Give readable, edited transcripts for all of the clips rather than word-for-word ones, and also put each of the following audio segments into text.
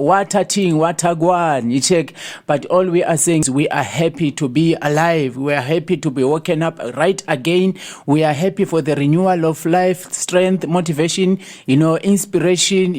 Watating, watagwan, you check. But all we are saying is we are happy to be alive. We are happy to be woken up right again. We are happy for the renewal of life, strength, motivation, inspiration,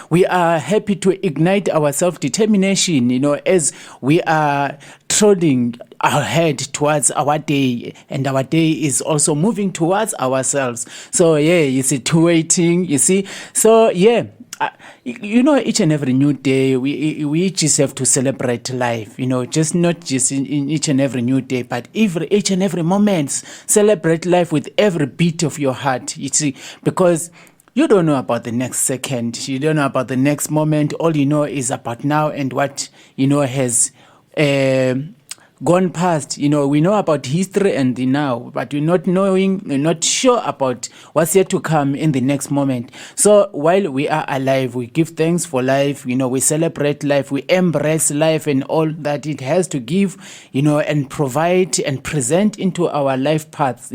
we are happy to ignite our self-determination, as we are trotting ahead towards our day, and our day is also moving towards ourselves. So it's a two-way-thing, you see. So each and every new day, we just have to celebrate life, just not just in each and every new day, but each and every moment. Celebrate life with every beat of your heart, you see, because you don't know about the next second, you don't know about the next moment. All you know is about now and what, has gone past. We know about history and the now, but we're not sure about what's yet to come in the next moment. So while we are alive, we give thanks for life, we celebrate life, we embrace life and all that it has to give, and provide and present into our life paths,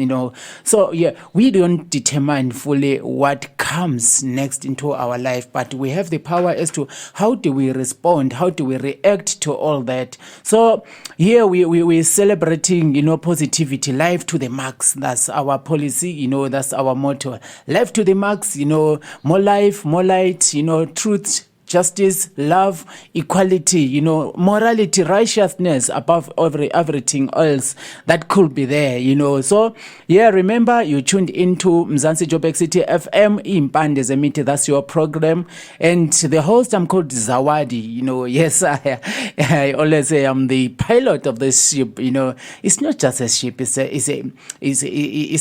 So we don't determine fully what comes next into our life, but we have the power as to how do we respond, how do we react to all that. So here we're celebrating, positivity, life to the max. That's our policy, that's our motto. Life to the max, more life, more light, truth, justice, love, equality, morality, righteousness above everything else that could be there, So, remember, you tuned into Mzansi Joburg City FM, Impande Zemiti, that's your program. And the host, I'm called Zawadi, yes, I always say I'm the pilot of this ship, It's not just a ship, it's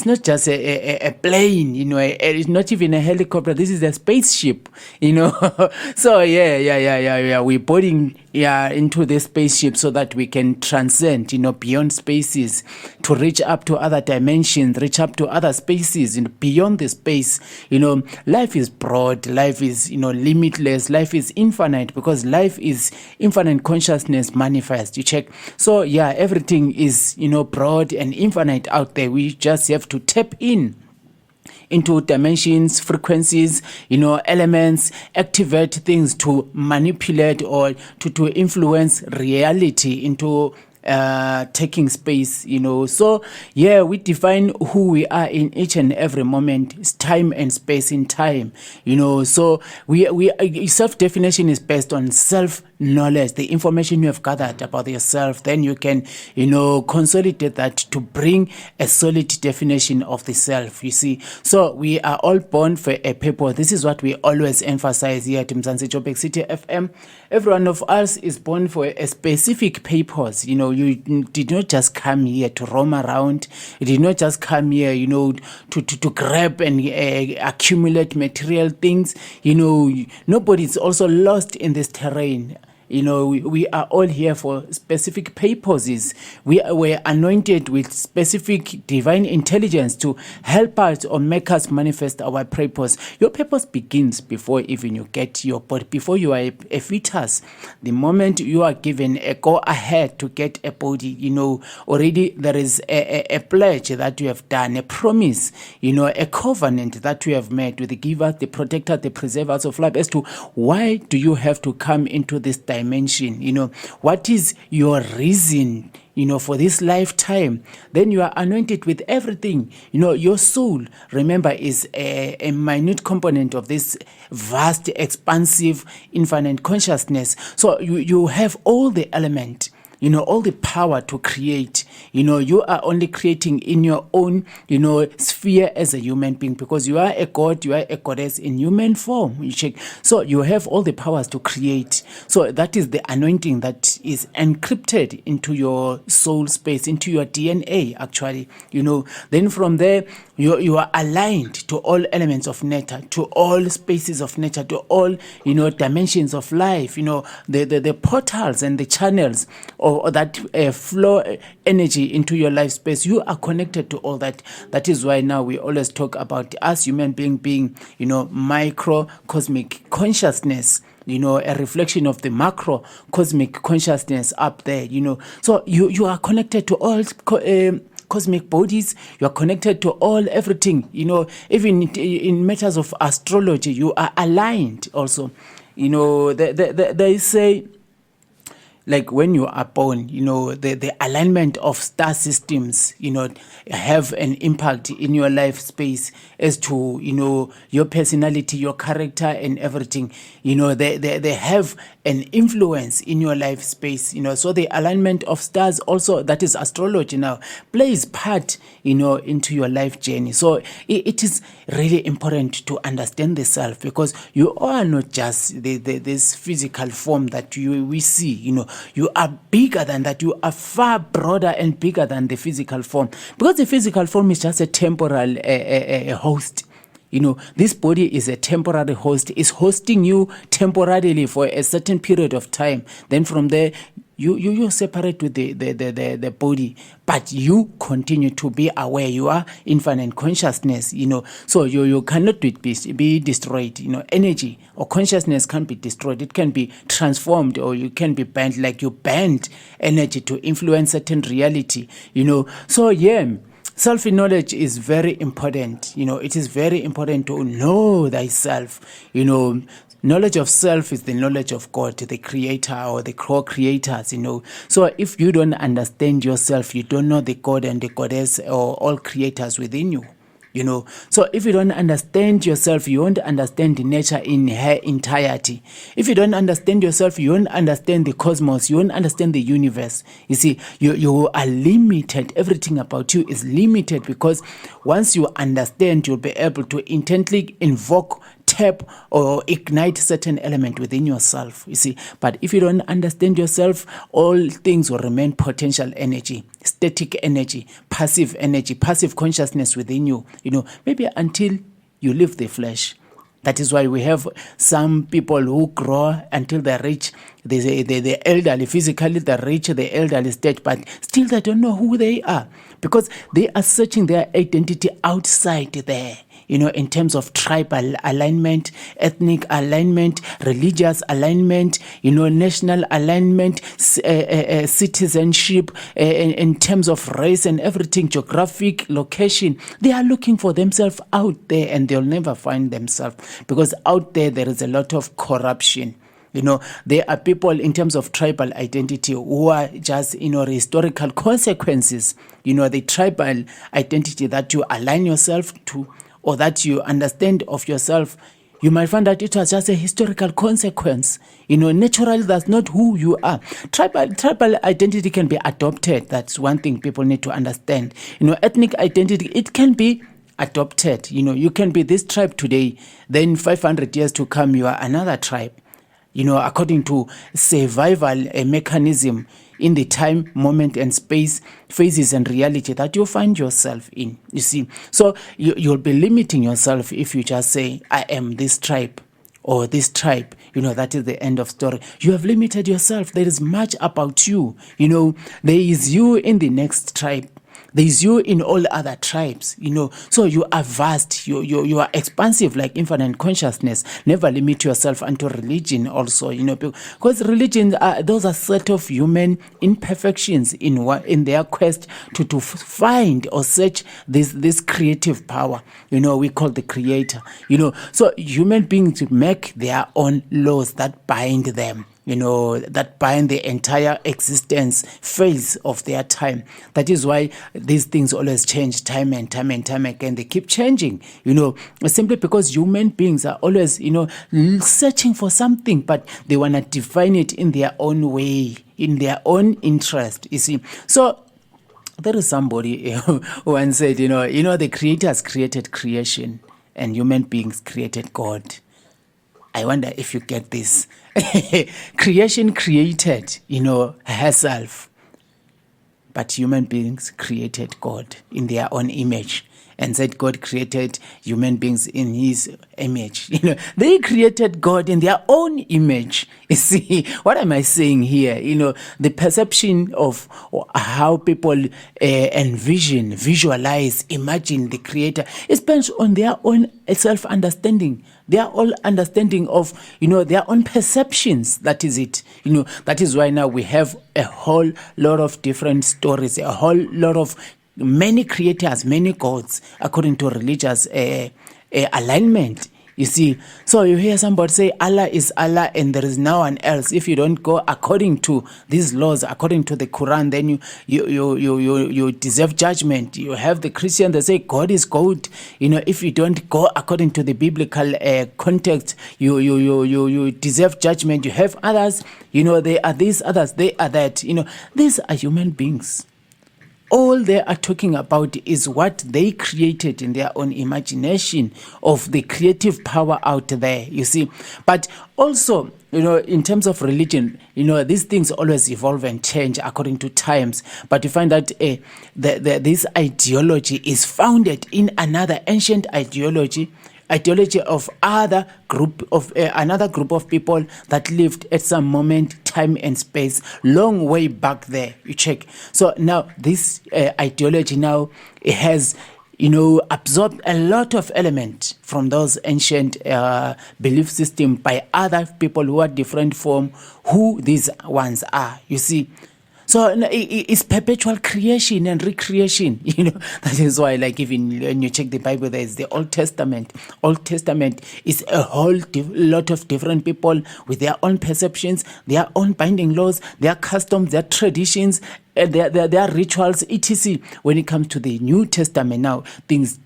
not just a plane, it's not even a helicopter, this is a spaceship, So, we're boarding into the spaceship so that we can transcend, beyond spaces, to reach up to other dimensions, reach up to other spaces, beyond the space. Life is broad, life is, limitless, life is infinite, because life is infinite consciousness manifest. You check. So, everything is, broad and infinite out there. We just have to tap into dimensions, frequencies, elements, activate things to manipulate or to influence reality into taking space, So, we define who we are in each and every moment. It's time and space in time, So we self-definition is based on self-knowledge, the information you have gathered about yourself. Then you can, consolidate that to bring a solid definition of the self, you see. So we are all born for a purpose. This is what we always emphasize here at Mzansi Joburg City FM. Every one of us is born for a specific purpose. You did not just come here to roam around. You did not just come here, to grab and accumulate material things. Nobody's also lost in this terrain. We are all here for specific purposes. We were anointed with specific divine intelligence to help us or make us manifest our purpose. Your purpose begins before even you get your body, before you are a fetus. The moment you are given a go ahead to get a body, already there is a pledge that you have done, a promise, a covenant that you have made with the giver, the protector, the preserver of life, as to why do you have to come into this dimension, what is your reason, for this lifetime. Then you are anointed with everything. Your soul, remember, is a minute component of this vast, expansive, infinite consciousness. So you have all the element, all the power to create. You are only creating in your own, sphere as a human being, because you are a god, you are a goddess in human form. You check. So you have all the powers to create. So that is the anointing that is encrypted into your soul space, into your DNA, actually. Then from there, you are aligned to all elements of nature, to all spaces of nature, to all, dimensions of life, the portals and the channels or that flow energy into your life space. You are connected to all that. That is why now we always talk about us human being, microcosmic consciousness, a reflection of the macro cosmic consciousness up there, So you are connected to all cosmic bodies. You are connected to all everything, even in matters of astrology, you are aligned also. They say, like when you are born, the alignment of star systems, have an impact in your life space as to, your personality, your character and everything. They have an influence in your life space, so the alignment of stars also, that is astrology now, plays part, into your life journey. So it is really important to understand the self, because you are not just this physical form that we see, you are bigger than that. You are far broader and bigger than the physical form, because the physical form is just a temporal host. This body is a temporary host. It's hosting you temporarily for a certain period of time. Then from there, you separate with the body, but you continue to be aware. You are infinite consciousness, so you cannot be destroyed. Energy or consciousness can't be destroyed. It can be transformed, or you can be bent, like you bend energy to influence certain reality. So self-knowledge is very important. It is very important to know thyself. Knowledge of self is the knowledge of God, the creator or the co-creators, So if you don't understand yourself, you don't know the God and the goddess or all creators within you. So if you don't understand yourself, you won't understand the nature in her entirety. If you don't understand yourself, you won't understand the cosmos, you won't understand the universe. You see, you are limited. Everything about you is limited, because once you understand, you'll be able to intently invoke, tap or ignite certain element within yourself, you see. But if you don't understand yourself, all things will remain potential energy, static energy, passive consciousness within you, maybe until you leave the flesh. That is why we have some people who grow until they reach the elderly, physically they reach the elderly stage, but still they don't know who they are, because they are searching their identity outside there. In terms of tribal alignment, ethnic alignment, religious alignment, national alignment, citizenship, in terms of race and everything, geographic location. They are looking for themselves out there, and they'll never find themselves, because out there is a lot of corruption. There are people in terms of tribal identity who are just, historical consequences, the tribal identity that you align yourself to, or that you understand of yourself. You might find that it was just a historical consequence. Naturally, that's not who you are. Tribal identity can be adopted. That's one thing people need to understand. Ethnic identity, it can be adopted. You can be this tribe today, then 500 years to come, you are another tribe. According to survival mechanism in the time, moment, and space, phases, and reality that you find yourself in. You see, so you'll be limiting yourself if you just say, I am this tribe or this tribe. That is the end of story. You have limited yourself. There is much about you. There is you in the next tribe. There is you in all other tribes, So you are vast, you are expansive like infinite consciousness. Never limit yourself unto religion also, because religions those are set of human imperfections in their quest to find or search this creative power, we call the creator, So human beings make their own laws that bind them. That bind the entire existence phase of their time. That is why these things always change time and time again. They keep changing, simply because human beings are always, searching for something, but they want to define it in their own way, in their own interest, you see. So there is somebody who once said, the creator has created creation and human beings created God. I wonder if you get this. Creation created, herself. But human beings created God in their own image. And said God created human beings in his image. They created God in their own image. You see, what am I saying here? The perception of how people visualize, imagine the creator is based on their own self-understanding. Their own understanding of, their own perceptions. That is it. That is why now we have a whole lot of different stories, a whole lot of many creators, many gods, according to religious alignment. You see, so you hear somebody say Allah is Allah and there is no one else. If you don't go according to these laws, according to the Quran, then you deserve judgment. You have the Christian that say God is God. If you don't go according to the biblical context, you deserve judgment. You have others, they are these, others, they are that. These are human beings. All they are talking about is what they created in their own imagination of the creative power out there, you see. But also, in terms of religion, these things always evolve and change according to times. But you find that this ideology is founded in another ancient ideology of another group of people that lived at some moment, time and space, long way back there. You check. So now this ideology now, it has absorbed a lot of elements from those ancient belief system by other people who are different from who these ones are, you see. So it's perpetual creation and recreation. That is why, like, even when you check the Bible, there is the Old Testament. Old Testament is a whole lot of different people with their own perceptions, their own binding laws, their customs, their traditions, their rituals, etc. When it comes to the New Testament now, things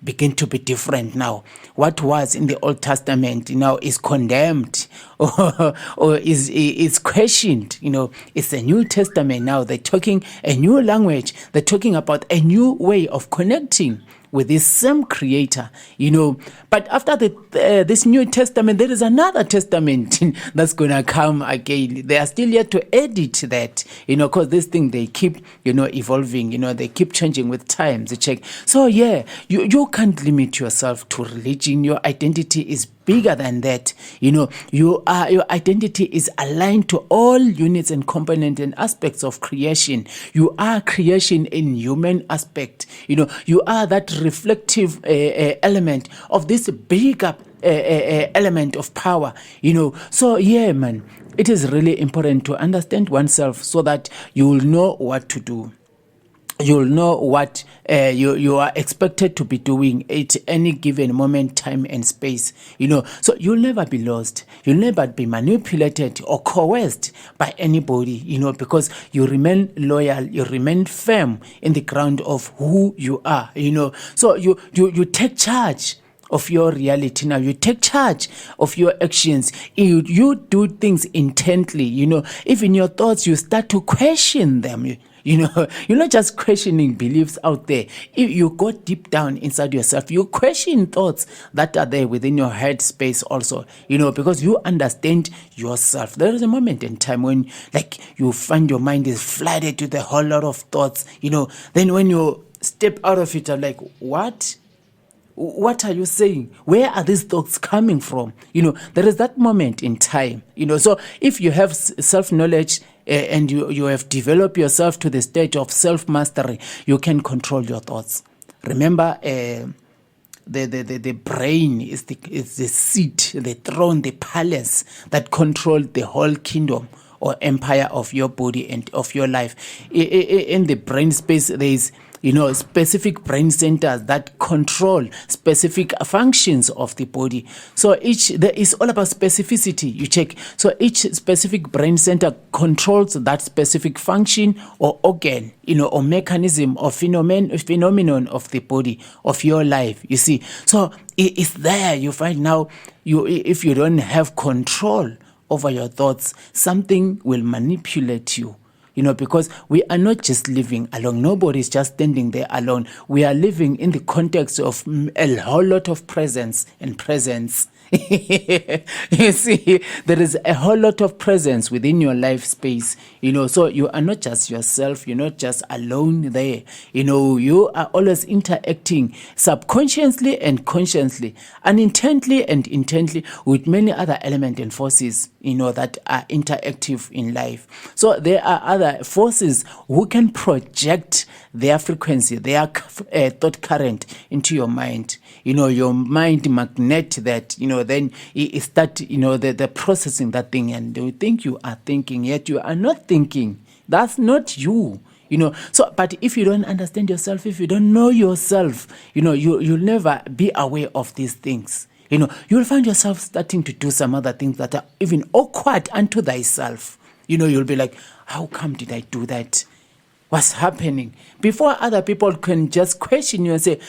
begin to be different now. What was in the Old Testament now is condemned or is questioned. It's a New Testament now. They're talking a new language. They're talking about a new way of connecting with this same creator, But after this New Testament, there is another testament that's going to come again. They are still yet to edit that, because this thing, they keep, evolving, they keep changing with times. Check. So yeah, you can't limit yourself to religion. Your identity is bigger than that. Your identity is aligned to all units and components and aspects of creation. You are creation in human aspect. You are that reflective element of this bigger element of power. So yeah, man, it is really important to understand oneself so that you will know what to do. You'll know what you are expected to be doing at any given moment, time and space. So you'll never be lost. You'll never be manipulated or coerced by anybody, because you remain loyal, you remain firm in the ground of who you are, So you take charge of your reality now. You take charge of your actions. You do things intently, Even your thoughts, you start to question them. You're not just questioning beliefs out there. If you go deep down inside yourself, you question thoughts that are there within your head space also, because you understand yourself. There is a moment in time when, like, you find your mind is flooded with a whole lot of thoughts, Then when you step out of it, I'm like, what? What are you saying? Where are these thoughts coming from? There is that moment in time, So if you have self-knowledge and you have developed yourself to the stage of self-mastery, you can control your thoughts. Remember, the brain is the seat, the throne, the palace that controls the whole kingdom or empire of your body and of your life. In the brain space, there is specific brain centers that control specific functions of the body. So there is all about specificity. You check. So each specific brain center controls that specific function or organ, or mechanism or phenomenon of the body, of your life. You see. So it's there. You find now, if you don't have control over your thoughts, something will manipulate you. Because we are not just living alone. Nobody is just standing there alone. We are living in the context of a whole lot of presence and presence. You see, there is a whole lot of presence within your life space, so you are not just yourself, you're not just alone there, you are always interacting subconsciously and consciously, unintently and intently with many other elements and forces, that are interactive in life. So there are other forces who can project their frequency, their thought current into your mind. Your mind magnet that, then it start, the processing that thing, and you think you are thinking, yet you are not thinking. That's not you. So, but if you don't understand yourself, if you don't know yourself, you'll never be aware of these things. You'll find yourself starting to do some other things that are even awkward unto thyself. You'll be like, how come did I do that? What's happening? Before other people can just question you and say,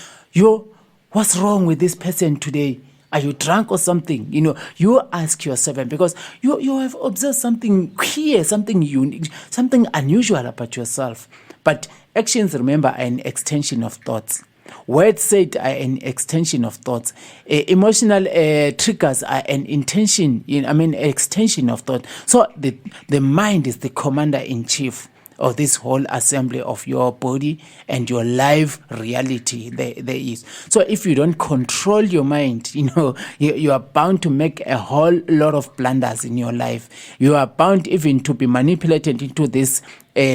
what's wrong with this person today? Are you drunk or something? You ask yourself, and because you have observed something queer, something unique, something unusual about yourself. But actions, remember, are an extension of thoughts. Words said are an extension of thoughts. Emotional triggers are an extension of thought. So the mind is the commander-in-chief of this whole assembly of your body and your life reality there is. So if you don't control your mind, you are bound to make a whole lot of blunders in your life. You are bound even to be manipulated into this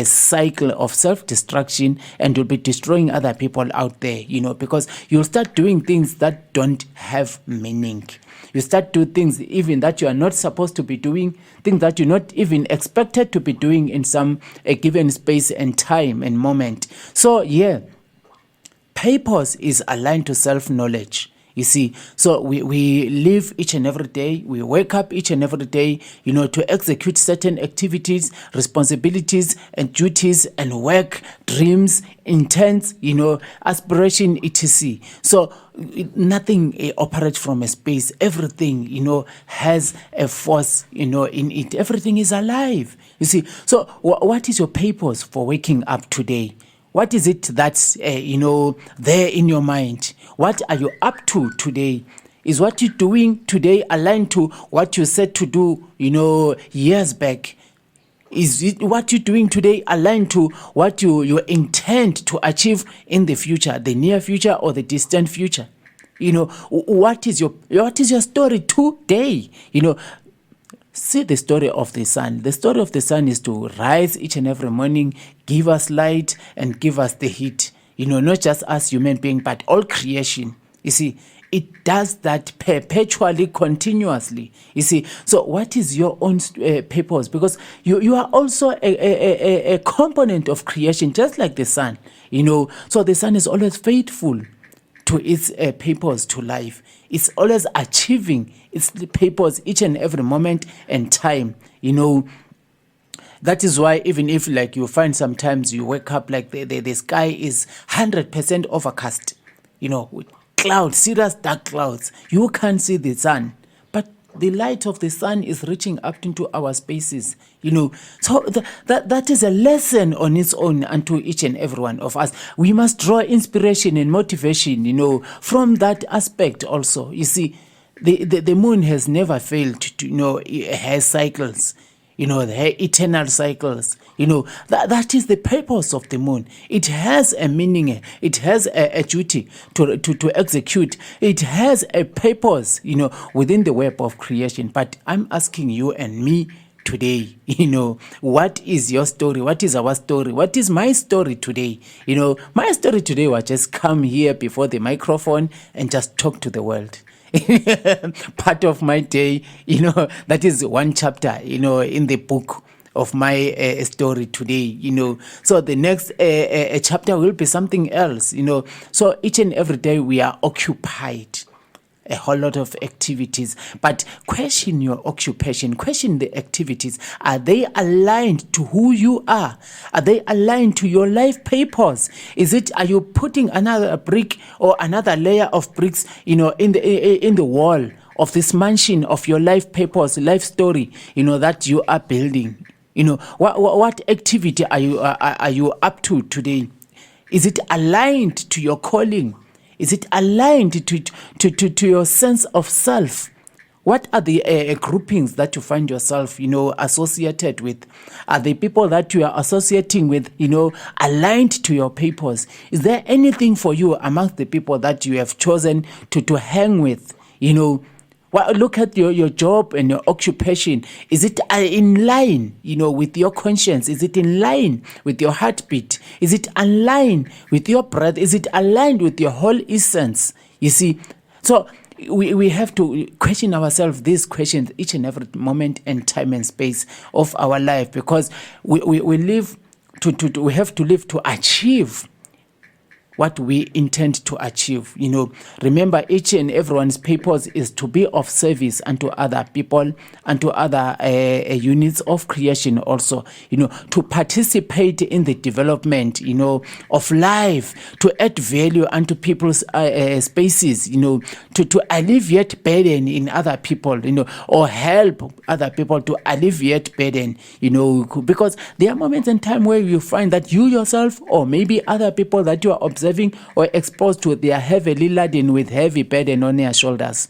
cycle of self-destruction, and you'll be destroying other people out there, because you'll start doing things that don't have meaning. You start doing things even that you are not supposed to be doing, things that you're not even expected to be doing in some given space and time and moment. So purpose is aligned to self-knowledge. You see, so we live each and every day, we wake up each and every day, to execute certain activities, responsibilities and duties and work, dreams, intents, aspiration, etc. So nothing operates from a space. Everything, has a force, in it. Everything is alive. You see, so what is your purpose for waking up today? What is it that's, there in your mind? What are you up to today? Is what you're doing today aligned to what you said to do, years back? Is it what you're doing today aligned to what you intend to achieve in the future, the near future or the distant future? What is your story today? See the story of the sun. The story of the sun is to rise each and every morning, give us light and give us the heat. Not just us human beings, but all creation. You see, it does that perpetually, continuously. You see, so what is your own purpose? Because you are also a component of creation, just like the sun. So the sun is always faithful to its purpose to life. It's always achieving its purpose each and every moment and time. That is why even if you find sometimes you wake up the sky is 100% overcast, with clouds, serious dark clouds. You can't see the sun, but the light of the sun is reaching up into our spaces. So that is a lesson on its own unto each and every one of us. We must draw inspiration and motivation, from that aspect also. You see, the moon has never failed to, her cycles, her eternal cycles. That is the purpose of the moon. It has a meaning. It has a duty to execute. It has a purpose, within the web of creation. But I'm asking you and me today, what is your story? What is our story? What is my story today? My story today was just come here before the microphone and just talk to the world. Part of my day, that is one chapter, in the book of my story today, So the next chapter will be something else, So each and every day we are occupied. A whole lot of activities, but question your occupation, question the activities. Are they aligned to who you are? Are they aligned to your life purpose? Are you putting another brick or another layer of bricks, in the wall of this mansion of your life purpose, life story, that you are building? What activity are you up to today? Is it aligned to your calling? Is it aligned to your sense of self? What are the groupings that you find yourself, associated with? Are the people that you are associating with, aligned to your purpose? Is there anything for you amongst the people that you have chosen to hang with? Look at your job and your occupation. Is it in line, with your conscience? Is it in line with your heartbeat? Is it aligned with your breath? Is it aligned with your whole essence? You see, so we have to question ourselves these questions each and every moment and time and space of our life, because we live we have to live to achieve what we intend to achieve. Remember, each and everyone's purpose is to be of service unto other people and to other units of creation also, to participate in the development, of life, to add value unto people's spaces, to alleviate burden in other people, or help other people to alleviate burden, because there are moments in time where you find that you yourself, or maybe other people that you are observing or exposed to, they are heavily laden with heavy burden on their shoulders.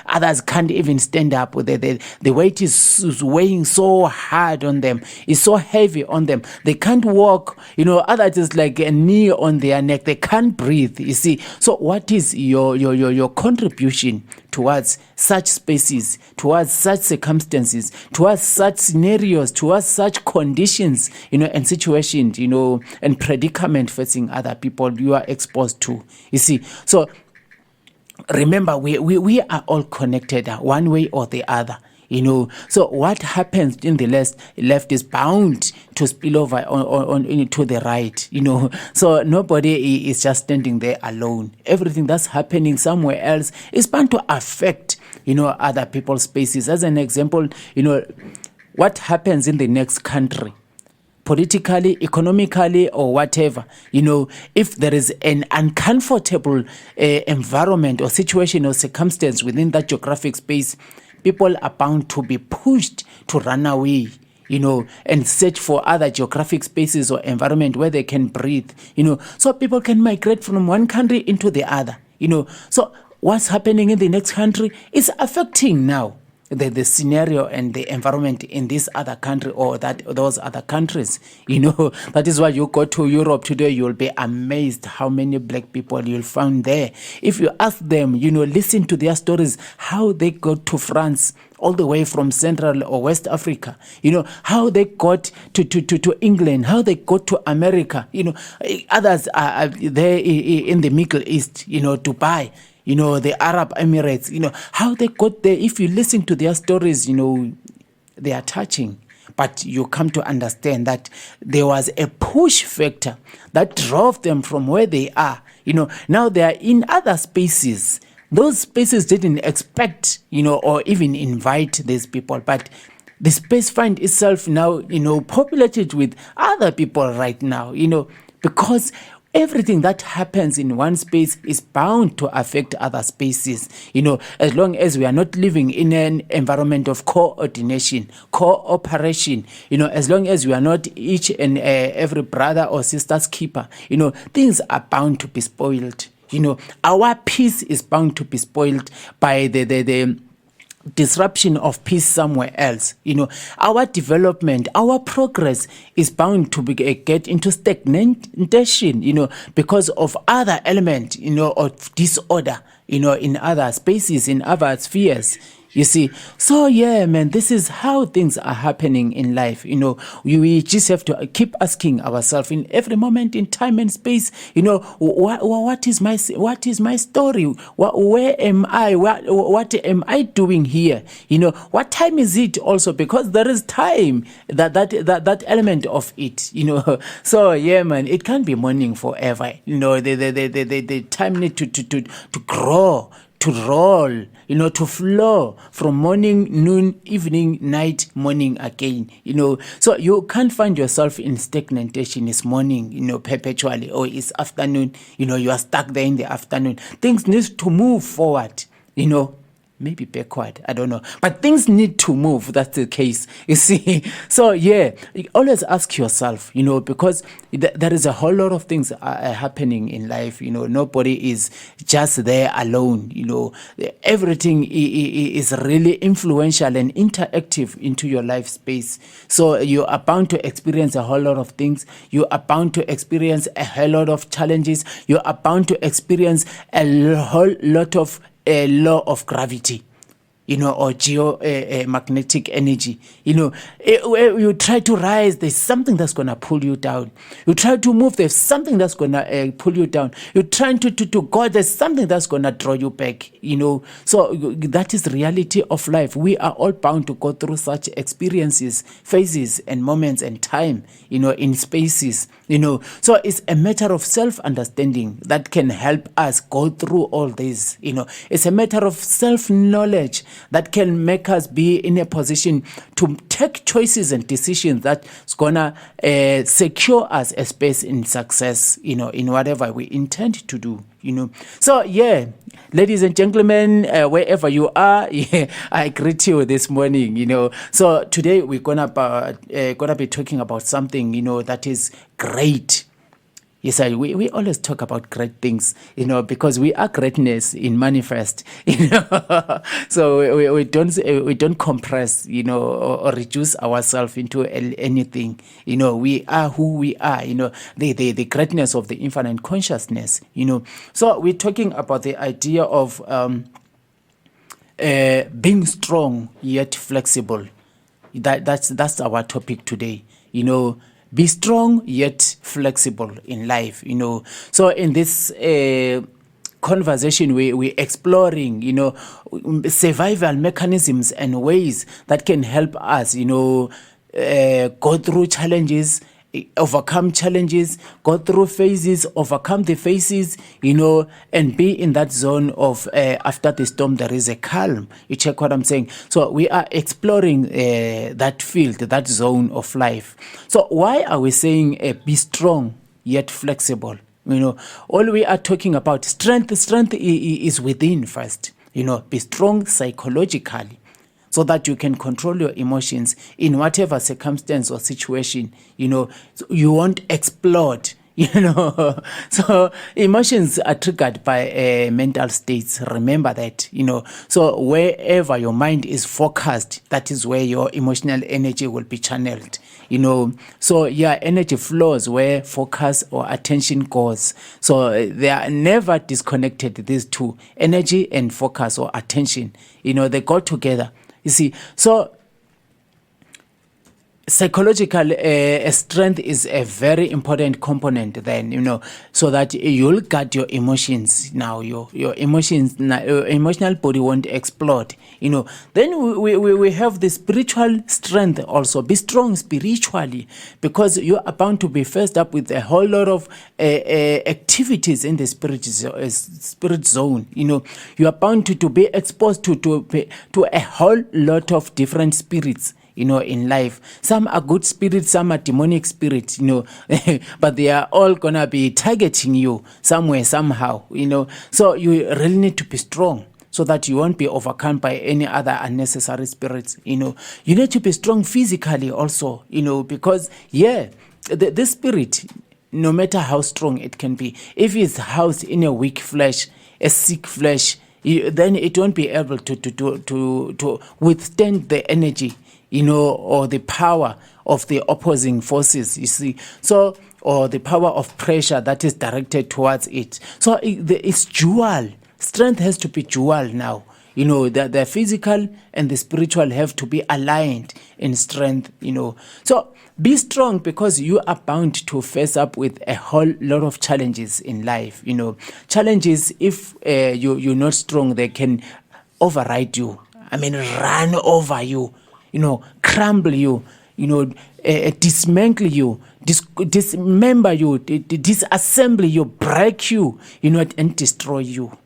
Others can't even stand up. The weight is weighing so hard on them. It's so heavy on them. They can't walk. Others is like a knee on their neck. They can't breathe. You see. So what is your contribution towards such spaces, towards such circumstances, towards such scenarios, towards such conditions, and situations, and predicament facing other people you are exposed to? You see, so remember, we are all connected one way or the other. So what happens in the left is bound to spill over on into the right. So nobody is just standing there alone. Everything that's happening somewhere else is bound to affect other people's spaces. As an example, what happens in the next country, politically, economically, or whatever, if there is an uncomfortable environment or situation or circumstance within that geographic space, people are bound to be pushed to run away, and search for other geographic spaces or environment where they can breathe, so people can migrate from one country into the other, So what's happening in the next country is affecting now the scenario and the environment in this other country or those other countries. That is why you go to Europe today, you'll be amazed how many black people you'll find there. If you ask them, listen to their stories, how they got to France all the way from Central or West Africa, how they got to England, how they got to America, others are there in the Middle East, Dubai, the Arab Emirates, how they got there. If you listen to their stories, they are touching. But you come to understand that there was a push factor that drove them from where they are. Now they are in other spaces. Those spaces didn't expect, or even invite these people. But the space find itself now, populated with other people right now, because everything that happens in one space is bound to affect other spaces, as long as we are not living in an environment of coordination, cooperation, as long as we are not each and every brother or sister's keeper, things are bound to be spoiled. Our peace is bound to be spoiled by the disruption of peace somewhere else. Our development, our progress is bound to get into stagnation, because of other elements, of disorder, in other spaces, in other spheres. You see, so yeah, man, this is how things are happening in life. We just have to keep asking ourselves in every moment in time and space, what is my story? Where am I? What am I doing here? What time is it also? Because there is time, that element of it, So yeah, man, it can't be morning forever. The time need to grow, to roll, to flow from morning, noon, evening, night, morning again, So you can't find yourself in stagnation. It's morning, perpetually, or it's afternoon, you are stuck there in the afternoon. Things need to move forward, maybe backward, I don't know, but things need to move. That's the case, you see. So yeah, always ask yourself, because there is a whole lot of things happening in life. Nobody is just there alone. Everything is really influential and interactive into your life space. So you are bound to experience a whole lot of things. You are bound to experience a whole lot of challenges. You are bound to experience a whole lot of a law of gravity. or geomagnetic energy. You try to rise, there's something that's going to pull you down. You try to move, there's something that's going to pull you down. You're trying to go, there's something that's going to draw you back. So that is the reality of life. We are all bound to go through such experiences, phases and moments and time, in spaces, So it's a matter of self-understanding that can help us go through all this. It's a matter of self-knowledge that can make us be in a position to take choices and decisions that's gonna secure us a space in success, in whatever we intend to do. So yeah, ladies and gentlemen, wherever you are, I greet you this morning. So today we're gonna be talking about something that is great. Yes, we always talk about great things, because we are greatness in manifest, So we don't compress, or reduce ourselves into anything. We are who we are. The greatness of the infinite consciousness. So we're talking about the idea of being strong yet flexible. That's our topic today. Be strong yet flexible in life, So in this conversation, we're exploring, survival mechanisms and ways that can help us, go through challenges, overcome challenges, go through phases, overcome the phases, and be in that zone of after the storm there is a calm. You check what I'm saying? So we are exploring that field, that zone of life. So why are we saying be strong yet flexible? All we are talking about strength is within first. Be strong psychologically, so that you can control your emotions in whatever circumstance or situation. You won't explode. So emotions are triggered by mental states. Remember that. So wherever your mind is focused, that is where your emotional energy will be channeled. So yeah, energy flows where focus or attention goes. So they are never disconnected, these two, energy and focus or attention. They go together. You see, so psychological strength is a very important component then, so that you'll guard your emotions. Now your emotions, your emotional body won't explode. Then we have the spiritual strength also. Be strong spiritually, because you are bound to be faced up with a whole lot of activities in the spirit zone. You are bound to be exposed to a whole lot of different spirits, in life. Some are good spirits, some are demonic spirits, but they are all gonna be targeting you somewhere, somehow, So you really need to be strong, so that you won't be overcome by any other unnecessary spirits. You need to be strong physically also, because the spirit, no matter how strong it can be, if it's housed in a weak flesh, a sick flesh, then it won't be able to withstand the energy, or the power of the opposing forces, you see. So, or the power of pressure that is directed towards it. So it's dual. Strength has to be dual now. The physical and the spiritual have to be aligned in strength, So be strong, because you are bound to face up with a whole lot of challenges in life, Challenges, if you're not strong, they can override you. Run over you. Crumble you, dismantle you, dismember you, disassemble you, break you, and destroy you.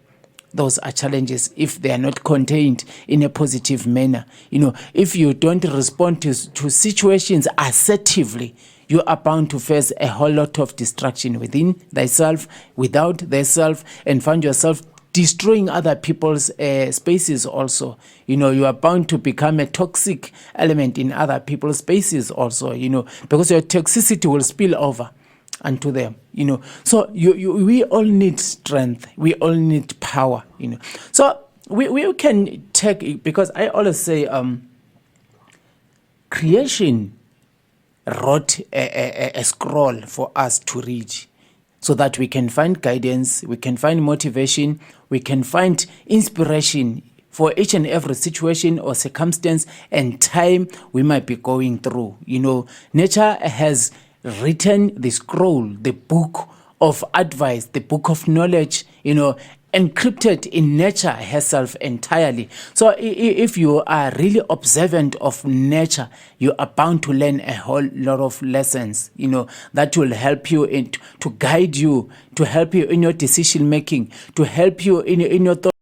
Those are challenges if they are not contained in a positive manner. If you don't respond to situations assertively, you are bound to face a whole lot of destruction within thyself, without thyself, and find yourself destroying other people's spaces also. You are bound to become a toxic element in other people's spaces also, because your toxicity will spill over unto them, So we all need strength. We all need power, So we can take, because I always say creation wrote a scroll for us to read, so that we can find guidance, we can find motivation, we can find inspiration for each and every situation or circumstance and time we might be going through. Nature has written the scroll, the book of advice, the book of knowledge, encrypted in nature herself entirely. So if you are really observant of nature, you are bound to learn a whole lot of lessons, that will help you to guide you, to help you in your decision making, to help you in your thought